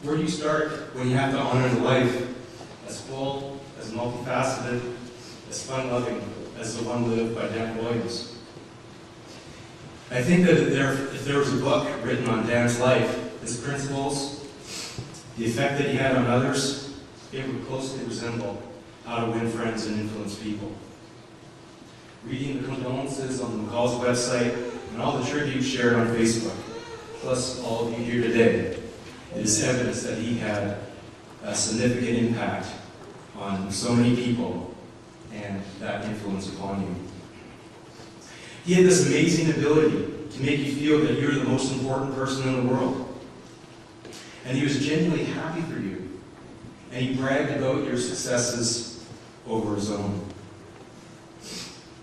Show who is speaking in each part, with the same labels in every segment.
Speaker 1: Where do you start when you have to honor the life as full, as multifaceted, as fun-loving as the one lived by Dan Williams? I think that if there was a book written on Dan's life, his principles, the effect that he had on others, it would closely resemble How to Win Friends and Influence People. Reading the condolences on the McCall's website and all the tributes shared on Facebook, plus all of you here today, it is evidence that he had a significant impact on so many people and that influence upon you. He had this amazing ability to make you feel that you're the most important person in the world. And he was genuinely happy for you. And he bragged about your successes over his own.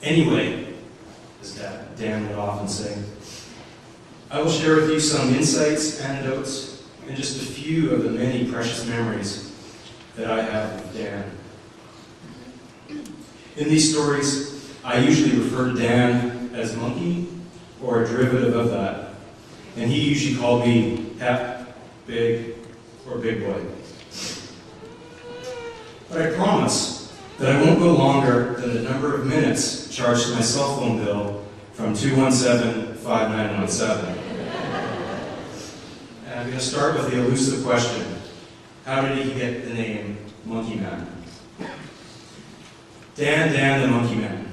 Speaker 1: Anyway, as Dan would often say, I will share with you some insights, anecdotes, and just a few of the many precious memories that I have with Dan. In these stories, I usually refer to Dan as Monkey or a derivative of that. And he usually called me Hep, Big, or Big Boy. But I promise that I won't go longer than the number of minutes charged to my cell phone bill from 217-5917. And I'm going to start with the elusive question: how did he get the name Monkey Man? Dan the Monkey Man.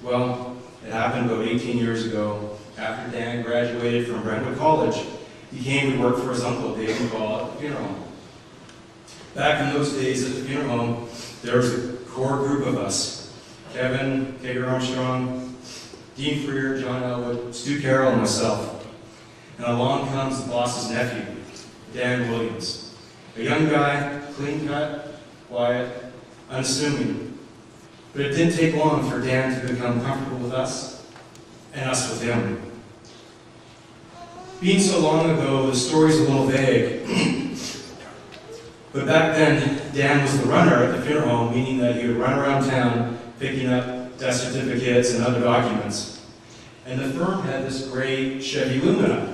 Speaker 1: Well, it happened about 18 years ago. After Dan graduated from Brentwood College, he came to work for his uncle, Dave McCall, at the funeral home. Back in those days at the funeral home, there was a core group of us: Kevin, Kager Armstrong, Dean Freer, John Elwood, Stu Carroll, and myself. And along comes the boss's nephew, Dan Williams. A young guy, clean-cut, quiet, unassuming. But it didn't take long for Dan to become comfortable with us, and us with him. Being so long ago, the story's a little vague. But back then, Dan was the runner at the funeral home, meaning that he would run around town picking up death certificates and other documents. And the firm had this gray Chevy Lumina,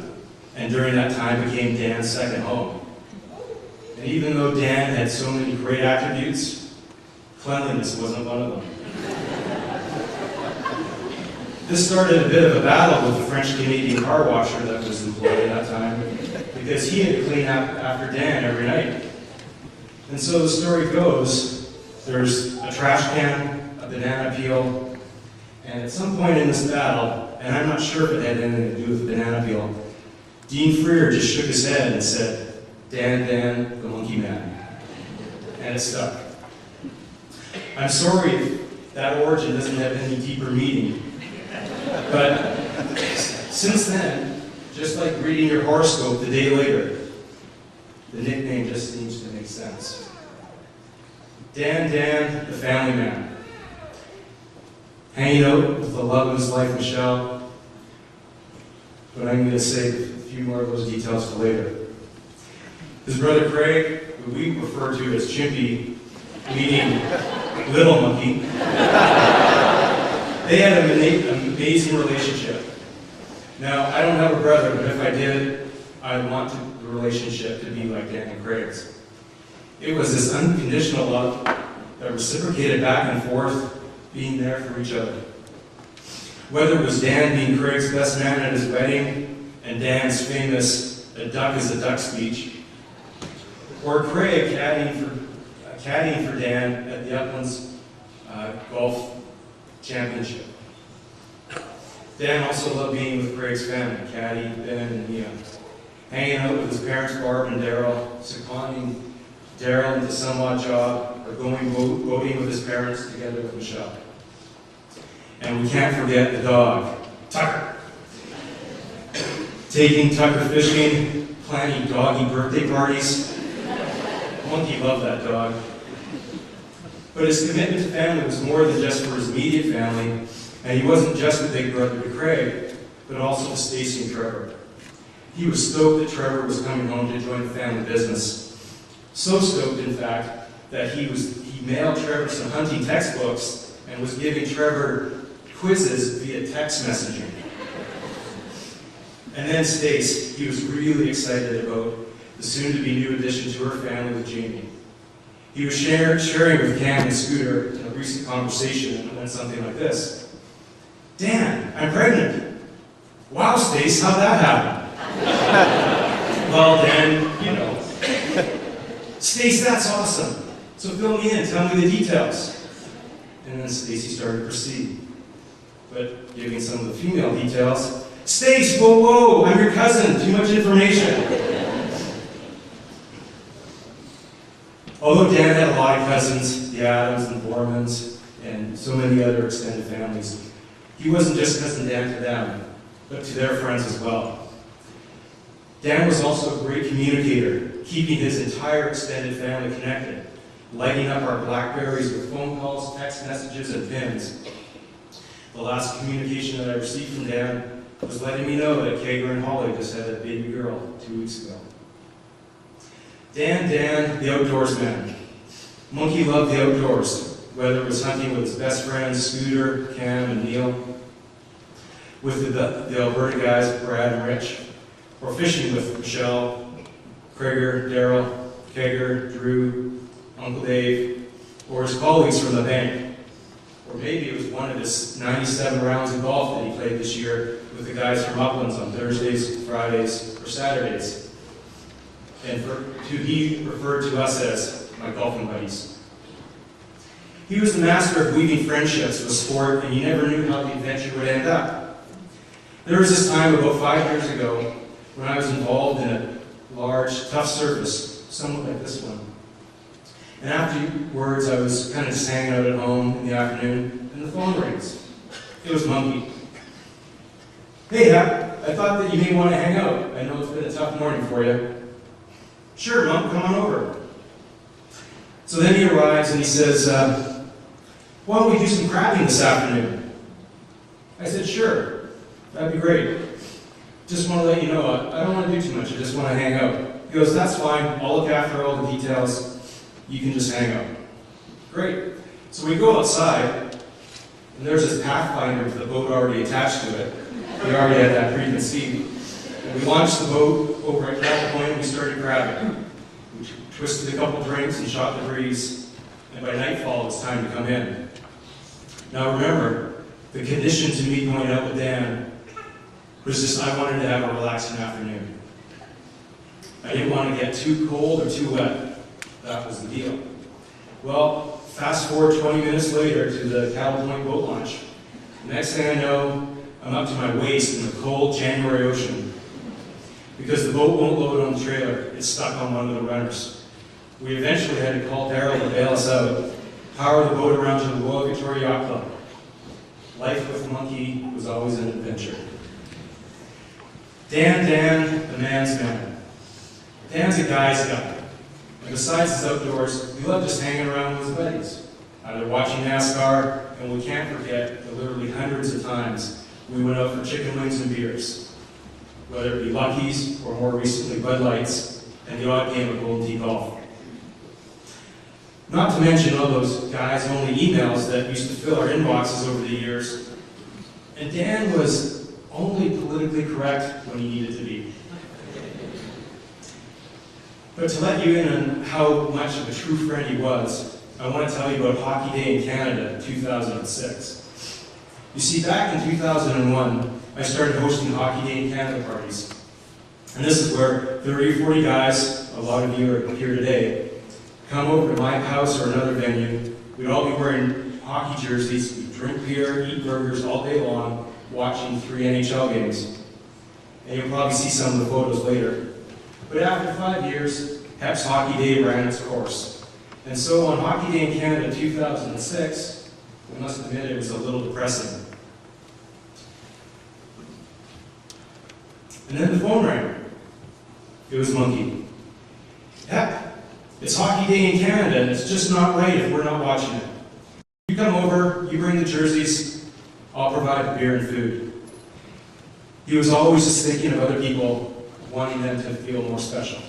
Speaker 1: and during that time became Dan's second home. And even though Dan had so many great attributes, cleanliness wasn't one of them. This started a bit of a battle with the French-Canadian car washer that was employed at that time, because he had to clean up after Dan every night. And so the story goes, there's a trash can, a banana peel, and at some point in this battle, and I'm not sure if it had anything to do with the banana peel, Dean Freer just shook his head and said, Dan, the Monkey Man. And it stuck. I'm sorry if that origin doesn't have any deeper meaning, but since then, just like reading your horoscope the day later, the nickname just seems to make sense. Dan, the family man. Hanging out with the love of his life, Michelle. But I'm going to save a few more of those details for later. His brother Craig, who we refer to as Chimpy, meaning Little Monkey. They had an amazing relationship. Now, I don't have a brother, but if I did, I'd want the relationship to be like Dan and Craig's. It was this unconditional love that reciprocated back and forth, being there for each other. Whether it was Dan being Craig's best man at his wedding, and Dan's famous "a duck is a duck" speech, or Craig caddying for Dan at the Uplands Golf Championship. Dan also loved being with Craig's family, Caddy, Ben, and Mia, hanging out with his parents, Barb and Daryl, seconding Daryl into some odd job, or going boating with his parents together with Michelle. And we can't forget the dog, Tucker. Taking Tucker fishing, planning doggy birthday parties. Monkey loved that dog. But his commitment to family was more than just for his immediate family, and he wasn't just a big brother to Craig, but also to Stacy and Trevor. He was stoked that Trevor was coming home to join the family business. So stoked, in fact, that he mailed Trevor some hunting textbooks and was giving Trevor quizzes via text messaging. And then Stace, he was really excited about the soon-to-be new addition to her family with Jamie. He was sharing with Cam and Scooter in a recent conversation, and it went something like this. Dan, I'm pregnant. Wow, Stace, how'd that happen? Well, Dan, you know. Stace, that's awesome. So fill me in, tell me the details. And then Stacy started to proceed. But giving some of the female details, Stace, whoa, whoa, I'm your cousin, too much information. Although Dan had a lot of cousins, the Adams and Bormans, and so many other extended families, he wasn't just cousin Dan to them, but to their friends as well. Dan was also a great communicator, keeping his entire extended family connected, lighting up our Blackberries with phone calls, text messages, and pins. The last communication that I received from Dan was letting me know that Kager and Holly just had a baby girl 2 weeks ago. Dan, the outdoors man. Monkey loved the outdoors, whether it was hunting with his best friends, Scooter, Cam, and Neil, with the Alberta guys, Brad and Rich, or fishing with Michelle, Krieger, Daryl, Kager, Drew, Uncle Dave, or his colleagues from the bank. Or maybe it was one of his 97 rounds of golf that he played this year with the guys from Uplands on Thursdays, Fridays, or Saturdays. And he referred to us as my golfing buddies. He was the master of weaving friendships with sport, and you never knew how the adventure would end up. There was this time about 5 years ago when I was involved in a large, tough service, somewhat like this one. And afterwards, I was kind of just hanging out at home in the afternoon, and the phone rings. It was Monkey. Hey, Hap, I thought that you may want to hang out. I know it's been a tough morning for you. Sure, Monk, come on over. So then he arrives and he says, why don't we do some crabbing this afternoon? I said, sure, that'd be great. Just want to let you know, I don't want to do too much, I just want to hang out. He goes, that's fine, I'll look after all the details, you can just hang out. Great. So we go outside, and there's this Pathfinder with the boat already attached to it. We already had that preconceived. And we launched the boat over at Crab Point and we started crabbing. We twisted a couple drinks and shot the breeze, and by nightfall it was time to come in. Now remember, the condition to me going out with Dan was just I wanted to have a relaxing afternoon. I didn't want to get too cold or too wet. That was the deal. Well, fast forward 20 minutes later to the Cattle Point boat launch. The next thing I know, I'm up to my waist in the cold January ocean. Because the boat won't load on the trailer, it's stuck on one of the runners. We eventually had to call Daryl to bail us out, power the boat around to the Royal Victoria Yacht Club. Life with Monkey was always an adventure. Dan, the man's man. Dan's a guy's guy. And besides his outdoors, we love just hanging around with his buddies, either watching NASCAR, and we can't forget the literally hundreds of times we went out for chicken wings and beers, whether it be Lucky's or more recently Bud Lights, and the odd game of Golden Tee Golf. Not to mention all those guys-only emails that used to fill our inboxes over the years. And Dan was only politically correct when he needed to be. But to let you in on how much of a true friend he was, I want to tell you about Hockey Day in Canada in 2006. You see, back in 2001, I started hosting Hockey Day in Canada parties. And this is where 30 or 40 guys, a lot of you are here today, come over to my house or another venue. We'd all be wearing hockey jerseys, we'd drink beer, eat burgers all day long, watching 3 NHL games. And you'll probably see some of the photos later. But after 5 years, Hep's Hockey Day ran its course. And so on Hockey Day in Canada 2006, I must admit it was a little depressing. And then the phone rang. It was Monkey. Hep, it's Hockey Day in Canada, and it's just not right if we're not watching it. You come over, you bring the jerseys, I'll provide the beer and food. He was always just thinking of other people, wanting them to feel more special.